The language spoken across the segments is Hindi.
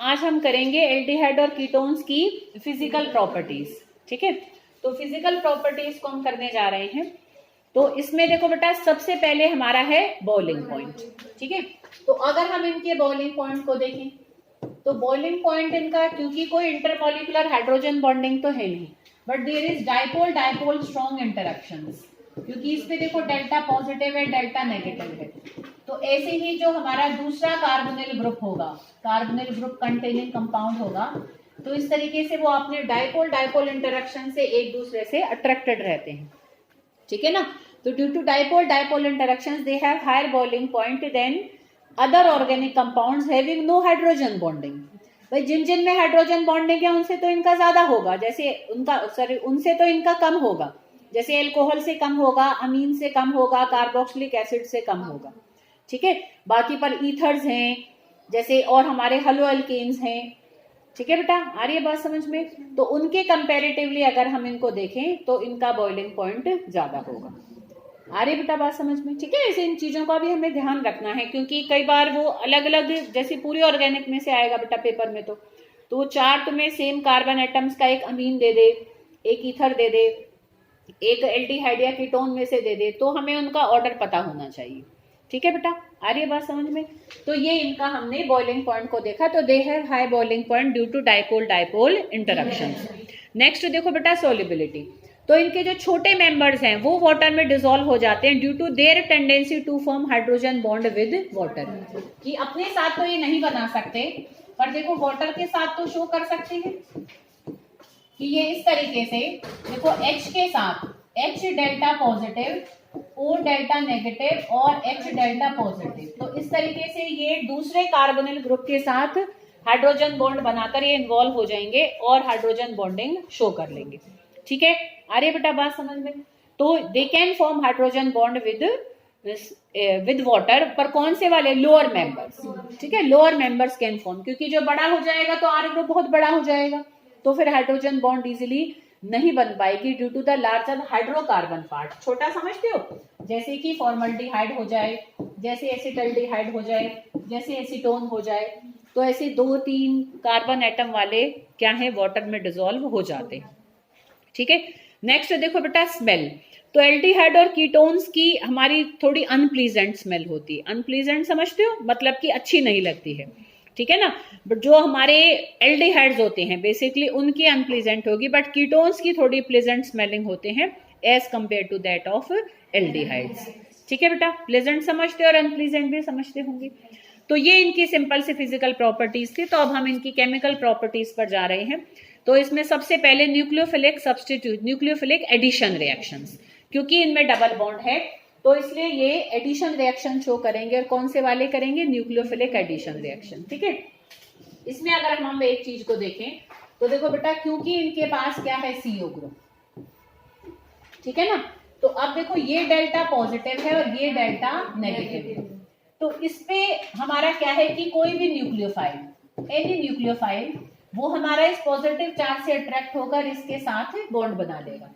आज हम करेंगे एल्डिहाइड और कीटोन्स की फिजिकल प्रॉपर्टीज। ठीक है, तो फिजिकल प्रॉपर्टीज को हम करने जा रहे हैं। तो इसमें देखो बेटा, सबसे पहले हमारा है बॉइलिंग पॉइंट। ठीक है, तो अगर हम इनके बॉइलिंग पॉइंट को देखें तो बॉइलिंग पॉइंट इनका, क्योंकि कोई इंटरमॉलिक्यूलर हाइड्रोजन बॉन्डिंग तो है नहीं, but there is dipole dipole strong interactions, क्योंकि इसमें देखो डेल्टा पॉजिटिव है, डेल्टा नेगेटिव है। तो ऐसे ही जो हमारा दूसरा कार्बोनिल ग्रुप होगा, कार्बोनिल ग्रुप कंटेनिंग कंपाउंड होगा, तो इस तरीके से वो अपने डाइपोल डाइपोल इंटरेक्शन से एक दूसरे से अट्रैक्टेड रहते हैं। ठीक है ना, तो due to dipole dipole interactions they have higher boiling point than other organic compounds having no hydrogen bonding. भाई जिन जिन में हाइड्रोजन बॉन्डिंग है उनसे तो इनका ज्यादा होगा, जैसे उनसे तो इनका कम होगा, जैसे एल्कोहल से कम होगा, अमीन से कम होगा, कार्बोक्सिलिक एसिड से कम होगा। ठीक है, बाकी पर ईथर्स हैं जैसे, और हमारे हलो एल्केन्स हैं। ठीक है बेटा, आ रही है बात समझ में? तो उनके कंपैरेटिवली अगर हम इनको देखें तो इनका बॉइलिंग पॉइंट ज्यादा होगा। आ रही बेटा बात समझ में? ठीक है, ऐसे इन चीजों का भी हमें ध्यान रखना है, क्योंकि कई बार वो अलग अलग, जैसे पूरी ऑर्गेनिक में से आएगा बेटा पेपर में, तो चार तुम्हें सेम कार्बन एटम्स का एक अमीन दे दे, एक ईथर दे दे, एक एल्डिहाइड या कीटोन में से दे दे, तो हमें उनका ऑर्डर पता होना चाहिए। ठीक है बेटा, आ रही है बात समझ में? तो ये इनका हमने बॉइलिंग पॉइंट को देखा, तो they have high boiling point due to dipole dipole interactions. Next देखो बेटा, सोलिबिलिटी। तो इनके जो छोटे मेंबर्स हैं वो वाटर में डिसॉल्व हो जाते हैं due to their tendency to form hydrogen bond with water. कि अपने साथ तो ये नहीं बना सकते, पर देखो वाटर के साथ तो शो कर सकते हैं कि ये इस तरीके से, देखो H के साथ H delta positive, O delta negative और H डेल्टा पॉजिटिव, तो इस तरीके से ये दूसरे कार्बोनिल ग्रुप के साथ हाइड्रोजन बॉन्ड बनाकर ये इन्वॉल्व हो जाएंगे और हाइड्रोजन बॉन्डिंग शो कर लेंगे। ठीक है, आ रही है बेटा बात समझ में? तो they can form hydrogen bond with water, पर कौन से वाले? Lower members. ठीक है, लोअर मेंबर्स कैन फॉर्म, क्योंकि जो बड़ा हो जाएगा तो आर ग्रुप बहुत बड़ा हो जाएगा, तो फिर हाइड्रोजन बॉन्ड इजीली नहीं बन पाएगी due to the larger hydrocarbon part. छोटा समझते हो, जैसे कि फॉर्मल्डिहाइड हो जाए, जैसे एसिटल्डिहाइड हो जाए, जैसे एसीटोन हो जाए, तो ऐसे 2-3 कार्बन एटम वाले क्या है, वाटर में डिसॉल्व हो जाते हैं। ठीक है, नेक्स्ट देखो बेटा, स्मेल। तो एल्डिहाइड और कीटोन्स की हमारी थोड़ी अनप्लीजेंट स्मेल होती है। अनप्लीजेंट समझते हो, मतलब कि अच्छी नहीं लगती है। ठीक है ना, बट जो हमारे एल्डिहाइड्स होते हैं बेसिकली उनकी अनप्लीजेंट होगी, बट कीटोन्स की थोड़ी प्लेजेंट स्मेलिंग होते हैं as compared to that of aldehydes. ठीक है बेटा, प्लेजेंट समझते और अनप्लीजेंट भी समझते होंगे। तो ये इनकी सिंपल से फिजिकल प्रॉपर्टीज थी। तो अब हम इनकी केमिकल प्रॉपर्टीज पर जा रहे हैं। तो इसमें सबसे पहले nucleophilic substitute, nucleophilic addition reactions, क्योंकि इनमें डबल बॉन्ड है तो इसलिए ये एडिशन रिएक्शन शो करेंगे। और कौन से वाले करेंगे? Nucleophilic addition reaction. ठीक है, इसमें अगर हम एक चीज को देखें तो देखो बेटा, क्योंकि इनके पास क्या है, CO ग्रुप। ठीक है ना, तो अब देखो ये डेल्टा पॉजिटिव है और ये डेल्टा नेगेटिव है, तो इसपे हमारा क्या है कि कोई भी न्यूक्लियोफाइल, एनी न्यूक्लियोफाइल, वो हमारा इस पॉजिटिव चार्ज से अट्रैक्ट होकर इसके साथ बॉन्ड बना लेगा।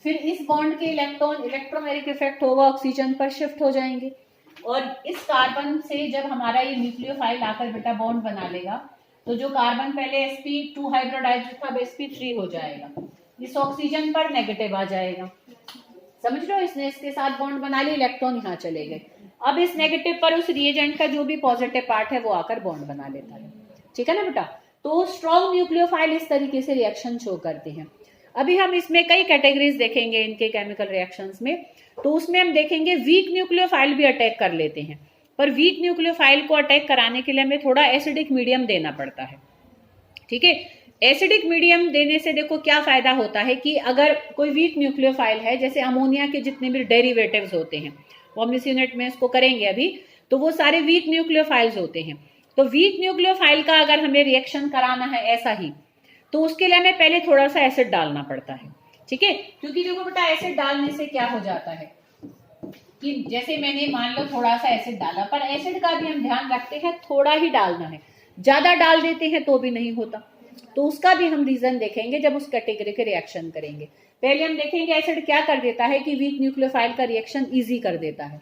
फिर इस बॉन्ड के इलेक्ट्रॉन, इलेक्ट्रोमेरिक इफेक्ट होगा, ऑक्सीजन पर शिफ्ट हो जाएंगे, और इस कार्बन से जब हमारा ये न्यूक्लियोफाइल आकर बेटा बॉन्ड बना लेगा, तो जो कार्बन पहले sp2 हाइब्रिडाइज था अब sp3 हो जाएगा, इस ऑक्सीजन पर नेगेटिव आ जाएगा। समझ लो, इसने इसके साथ बॉन्ड बना लिया, इलेक्ट्रॉन यहाँ चले गए। अब इस नेगेटिव पर उस रिएजेंट का जो भी पॉजिटिव पार्ट है वो आकर बॉन्ड बना लेता है। ठीक है ना बेटा, तो स्ट्रॉन्ग न्यूक्लियोफाइल इस तरीके से रिएक्शन शो करते हैं। अभी हम इसमें कई कैटेगरीज देखेंगे इनके केमिकल रिएक्शंस में, तो उसमें हम देखेंगे वीक न्यूक्लियोफाइल भी अटैक कर लेते हैं, पर वीक न्यूक्लियोफाइल को अटैक कराने के लिए हमें थोड़ा एसिडिक मीडियम देना पड़ता है। ठीक है, एसिडिक मीडियम देने से देखो क्या फायदा होता है कि अगर कोई वीक न्यूक्लियोफाइल है, जैसे अमोनिया के जितने भी डेरिवेटिव्स होते हैं, वो हम इस यूनिट में इसको करेंगे अभी, तो वो सारे वीक न्यूक्लियोफाइल्स होते हैं। तो वीक न्यूक्लियोफाइल का अगर हमें रिएक्शन कराना है ऐसा ही, तो उसके लिए हमें पहले थोड़ा सा एसिड डालना पड़ता है। ठीक है, क्योंकि देखो बेटा, एसिड डालने से क्या हो जाता है कि जैसे मैंने मान लो थोड़ा सा एसिड डाला, पर एसिड का भी हम ध्यान रखते हैं थोड़ा ही डालना है, ज्यादा डाल देते हैं तो भी नहीं होता। तो उसका भी हम रीजन देखेंगे जब उस कैटेगरी के रिएक्शन करेंगे। पहले हम देखेंगे एसिड क्या कर देता है कि वीक न्यूक्लियोफाइल का रिएक्शन इजी कर देता है।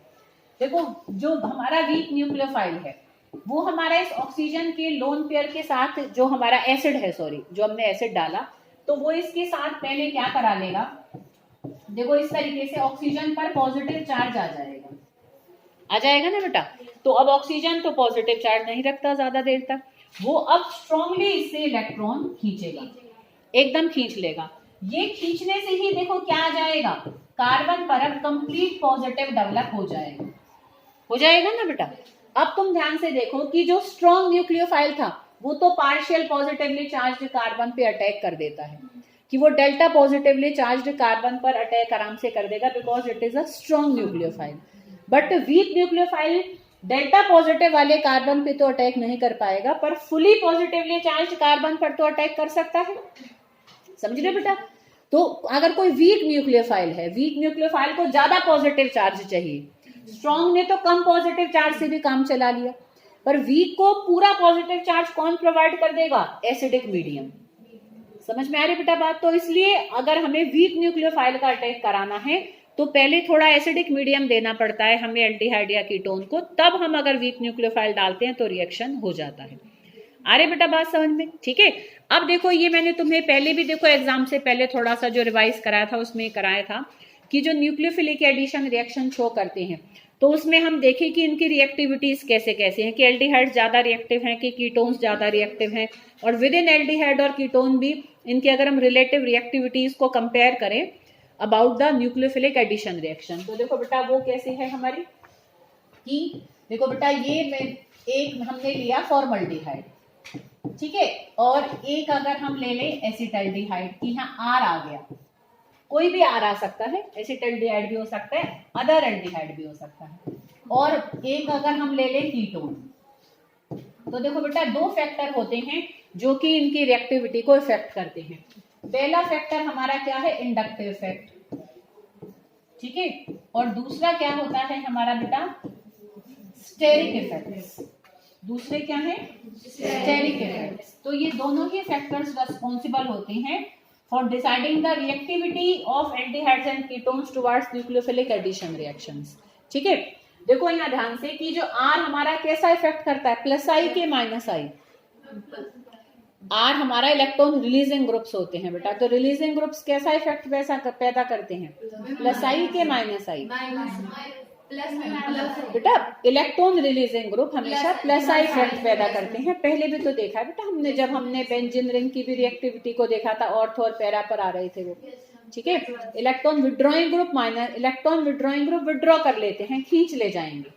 देखो, जो हमारा वीक न्यूक्लियोफाइल है वो हमारा इस ऑक्सीजन के लोन पेयर के साथ जो हमारा एसिड है, सॉरी जो हमने एसिड डाला, तो वो इसके साथ पहले क्या करा लेगा, देखो इस तरीके से ऑक्सीजन पर पॉजिटिव चार्ज आ जाएगा ना बेटा। तो अब ऑक्सीजन तो पॉजिटिव चार्ज नहीं रखता ज्यादा देर तक, वो अब स्ट्रांगली इससे इलेक्ट्रॉन खींचेगा, एकदम खींच लेगा। ये खींचने से ही देखो क्या आ जाएगा, कार्बन पर अब कंप्लीट पॉजिटिव डेवलप हो जाएगा ना बेटा। अब तुम ध्यान से देखो कि जो स्ट्रॉन्ग न्यूक्लियोफाइल था वो तो पार्शियल पॉजिटिवली चार्ज्ड कार्बन पे अटैक कर देता है, कि वो डेल्टा पॉजिटिवली चार्ज्ड कार्बन पर अटैक आराम से कर देगा, because it is a strong nucleophile. But weak nucleophile delta positive वाले कार्बन पे तो अटैक नहीं कर पाएगा, पर फुली पॉजिटिवली चार्ज्ड कार्बन पर तो अटैक कर सकता है, समझ रहे बेटा। तो अगर कोई वीक न्यूक्लियोफाइल है, वीक न्यूक्लियोफाइल को ज्यादा पॉजिटिव चार्ज चाहिए, स्ट्रॉन्ग ने तो कम पॉजिटिव चार्ज से भी काम चला लिया, पर वीक को पूरा पॉजिटिव चार्ज कौन प्रोवाइड कर देगा, एसिडिक मीडियम। समझ में आ रही बेटा बात। तो इसलिए अगर हमें वीक न्यूक्लियोफाइल का अटैक कराना है तो पहले थोड़ा एसिडिक मीडियम देना पड़ता है हमें एल्डिहाइड या कीटोन को, तब हम अगर वीक न्यूक्लियोफाइल डालते हैं तो रिएक्शन हो जाता है। आ रही बेटा बात समझ में, ठीक है। अब देखो ये मैंने तुम्हें पहले भी देखो एग्जाम से पहले थोड़ा सा जो रिवाइज कराया था उसमें कराया था कि जो न्यूक्लियोफिलिक एडिशन रिएक्शन शो करते हैं तो उसमें हम देखें कि इनकी रिएक्टिविटीज कैसे कैसे हैं, कि एल्डिहाइड ज्यादा रिएक्टिव हैं कि कीटोन्स ज्यादा रिएक्टिव हैं, और विद इन एल्डिहाइड और कीटोन भी इनके अगर हम रिलेटिव रिएक्टिविटीज को कंपेयर करें about the nucleophilic addition reaction, तो देखो बेटा वो कैसे है हमारी, कि देखो बेटा ये एक हमने लिया फॉर्मल्डिहाइड, ठीक है, और एक अगर हम ले लें एसिटल्डिहाइड की, यहाँ आर आ गया, कोई भी आर आ सकता है, एसिटल्डिहाइड भी हो सकता है, अदर एल्डिहाइड भी हो सकता है, और एक अगर हम ले लें कीटोन, तो देखो बेटा दो फैक्टर होते हैं जो कि इनकी रिएक्टिविटी को इफेक्ट करते हैं। पहला फैक्टर हमारा क्या है, इंडक्टिव इफेक्ट, ठीक है, और दूसरा क्या होता है हमारा बेटा, स्टेरिक इफेक्ट्स। दूसरे क्या है, स्टेरिक इफेक्ट्स। तो ये दोनों ही फैक्टर्स रिस्पॉन्सिबल होते हैं for deciding the reactivity of aldehydes and ketones towards nucleophilic addition reactions, ठीक है। देखो यहाँ ध्यान से कि जो आर हमारा कैसा इफेक्ट करता है, प्लस आई के माइनस आई। आर हमारा इलेक्ट्रॉन रिलीजिंग ग्रुप्स होते हैं बेटा, तो रिलीजिंग ग्रुप्स कैसा इफेक्ट पैदा करते हैं, प्लस आई के माइनस आई। बेटा इलेक्ट्रॉन रिलीजिंग ग्रुप हमेशा प्लस आई इफेक्ट पैदा करते हैं, पहले भी तो देखा है बेटा हमने, जब हमने बेंजीन रिंग की भी रिएक्टिविटी को देखा था, ऑर्थो और पैरा पर आ रहे थे वो, ठीक है। Electron withdrawing group minus, electron withdrawing group withdraw कर लेते हैं, खींच ले जाएंगे,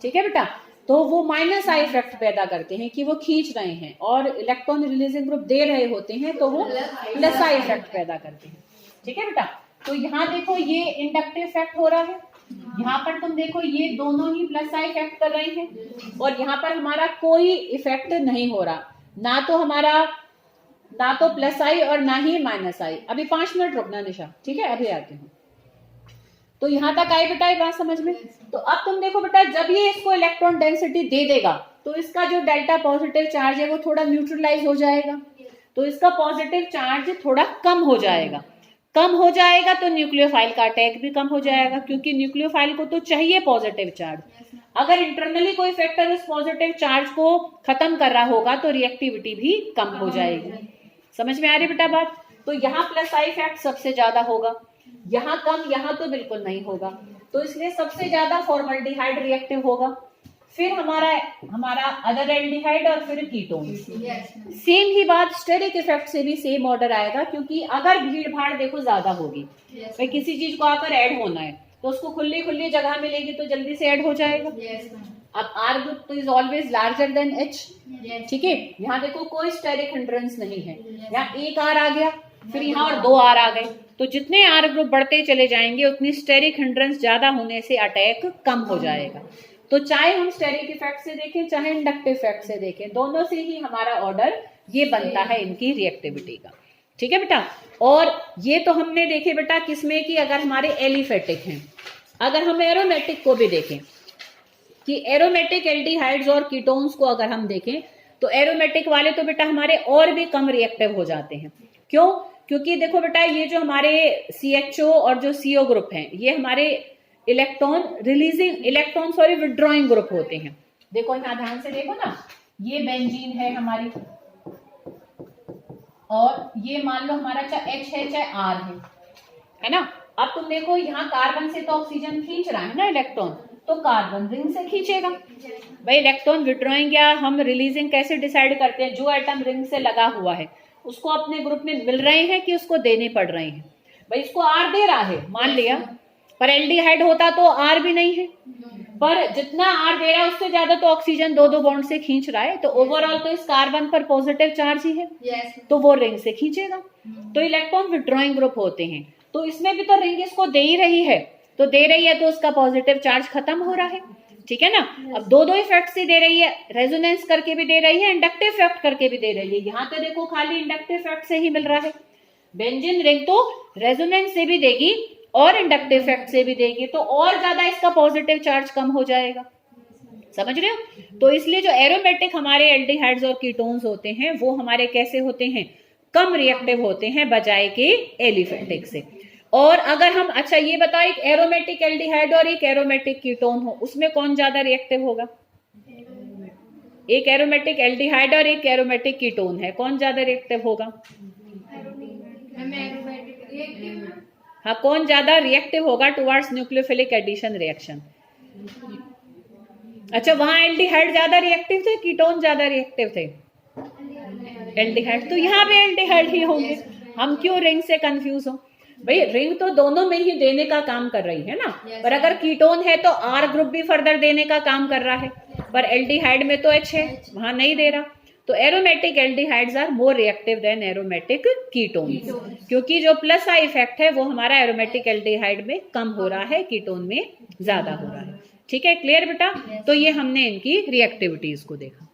ठीक है बेटा, तो वो माइनस आई इफेक्ट पैदा करते हैं कि वो खींच रहे हैं, और इलेक्ट्रॉन रिलीजिंग ग्रुप दे रहे होते हैं तो वो प्लस आई इफेक्ट पैदा करते हैं, ठीक है बेटा। तो यहाँ देखो ये इंडक्टिव इफेक्ट हो रहा है, यहाँ पर तुम देखो ये दोनों ही प्लस आई इफेक्ट कर रहे हैं, और यहाँ पर हमारा कोई इफेक्ट नहीं हो रहा, ना तो प्लस आई और ना ही माइनस आई। अभी 5 मिनट रुकना निशा, ठीक है, अभी आती हूँ। तो यहाँ तक आई बेटा ये बात समझ में। तो अब तुम देखो बेटा जब ये इसको इलेक्ट्रॉन डेंसिटी दे देगा तो इसका जो डेल्टा पॉजिटिव चार्ज है वो थोड़ा न्यूट्रलाइज हो जाएगा, तो इसका पॉजिटिव चार्ज थोड़ा कम हो जाएगा तो न्यूक्लियोफाइल का अटैक भी कम हो जाएगा, क्योंकि न्यूक्लियोफाइल को तो चाहिए पॉजिटिव चार्ज। अगर इंटरनली कोई फैक्टर उस पॉजिटिव चार्ज को खत्म कर रहा होगा तो रिएक्टिविटी भी कम हो जाएगी। समझ में आ रही बेटा बात। तो यहाँ प्लस आई इफेक्ट सबसे ज्यादा होगा, यहाँ कम, यहाँ तो बिल्कुल नहीं होगा, तो इसलिए सबसे ज्यादा फॉर्मल्डिहाइड रिएक्टिव होगा, फिर हमारा अदर एल्डिहाइड और फिर कीटोन। सेम ही बात स्टेरिक इफेक्ट से भी सेम ऑर्डर आएगा, क्योंकि अगर भीड़ भाड़ देखो ज्यादा होगी, भाई किसी चीज को आकर ऐड होना है तो उसको खुली जगह मिलेगी तो जल्दी से ऐड हो जाएगा। अब आर ग्रुप तो is always larger than H, ठीक है। यहाँ देखो कोई स्टेरिक हिंड्रेंस नहीं है, यहाँ एक आर आ गया, फिर यहाँ और 2 आर आ गए, तो जितने आर ग्रुप बढ़ते चले जाएंगे उतनी स्टेरिक हिंड्रेंस ज्यादा होने से अटैक कम हो जाएगा। तो चाहे हम स्टेरिक इफेक्ट से देखें चाहे इंडक्टिव इफेक्ट से देखें, दोनों से ही हमारा ऑर्डर ये बनता है इनकी रिएक्टिविटी का, ठीक है बेटा। और ये तो हमने देखे बेटा किसमें कि अगर हमारे एलिफेटिक हैं। अगर हम एरोमेटिक को भी देखें कि एरोमेटिक एल्डिहाइड्स और कीटोन्स को अगर हम देखें तो एरोमेटिक वाले तो बेटा हमारे और भी कम रिएक्टिव हो जाते हैं। क्यों? क्योंकि देखो बेटा ये जो हमारे CHO और जो CO ग्रुप हैं ये हमारे विड्रॉइंग ग्रुप होते हैं, देखो यहाँ ध्यान से देखो ना, ये बेंजीन है हमारी, और ये मान लो हमारा चाहे H है चाहे R है ना। अब तुम देखो यहाँ कार्बन से तो ऑक्सीजन खींच रहा है ना इलेक्ट्रॉन, तो कार्बन रिंग से खींचेगा। भाई इलेक्ट्रॉन विड्रॉइंग या हम रिलीजिंग कैसे डिसाइड करते हैं? जो एटम रिंग से लगा हुआ है उसको अपने ग्रुप में मिल रहे हैं कि उसको देने पड़ रहे हैं? भाई इसको R दे रहा है मान लिया, पर एल्डिहाइड होता तो R भी नहीं है, पर जितना R दे रहा है उससे ज्यादा तो ऑक्सीजन दो दो बॉन्ड से खींच रहा है, तो ओवरऑल तो इस कार्बन पर पॉजिटिव चार्ज ही है, तो वो रिंग से खींचेगा। तो इलेक्ट्रॉन विड्रॉइंग ग्रुप होते हैं, तो इसमें भी तो रिंग इसको दे ही रही है, तो दे रही है तो उसका पॉजिटिव चार्ज खत्म हो रहा है, ठीक है ना। अब दो दो इफेक्ट से दे रही है, रेजोनेंस करके भी दे रही है, इंडक्टिव इफेक्ट करके भी दे रही है। यहाँ तो देखो खाली इंडक्टिव इफेक्ट से ही मिल रहा है। बेंजीन रिंग तो रेजोनेंस से भी देगी और इंडक्टिव इफेक्ट से भी देगी, तो और ज्यादा इसका पॉजिटिव चार्ज कम हो जाएगा, समझ रहे हो। तो इसलिए जो एरोमेटिक हमारे एल्डिहाइड्स और कीटोन्स होते हैं वो हमारे कैसे होते हैं? कम रिएक्टिव होते हैं बजाय के एलिफेटिक से। और अगर हम, अच्छा ये बताओ, एक एरोमेटिक एल्डिहाइड और एक एरोमेटिक कीटोन हो, उसमें कौन ज्यादा रिएक्टिव होगा? एक एरोमेटिक एल्डिहाइड और एक एरोमेटिक कीटोन है, कौन ज्यादा रिएक्टिव होगा? हाँ, कौन ज्यादा रिएक्टिव होगा टुवर्ड्स न्यूक्लियोफिलिक एडिशन रिएक्शन? अच्छा, वहां एल्डिहाइड ज्यादा रिएक्टिव थे, कीटोन ज्यादा रिएक्टिव थे? एल्डिहाइड, तो यहाँ पे एल्डिहाइड ही होंगे। हम क्यों रिंग से कंफ्यूज हो? भाई रिंग तो दोनों में ही देने का काम कर रही है ना, पर अगर कीटोन है तो R ग्रुप भी फर्दर देने का काम कर रहा है, पर एल्डिहाइड में तो H है, वहां नहीं दे रहा। तो aromatic aldehydes are more reactive than aromatic ketones, क्योंकि जो प्लस आई इफेक्ट है वो हमारा एरोमेटिक एल्डिहाइड में कम हो रहा है, कीटोन में ज्यादा हो रहा है। ठीक है, क्लियर बेटा? तो ये हमने इनकी रिएक्टिविटीज को देखा।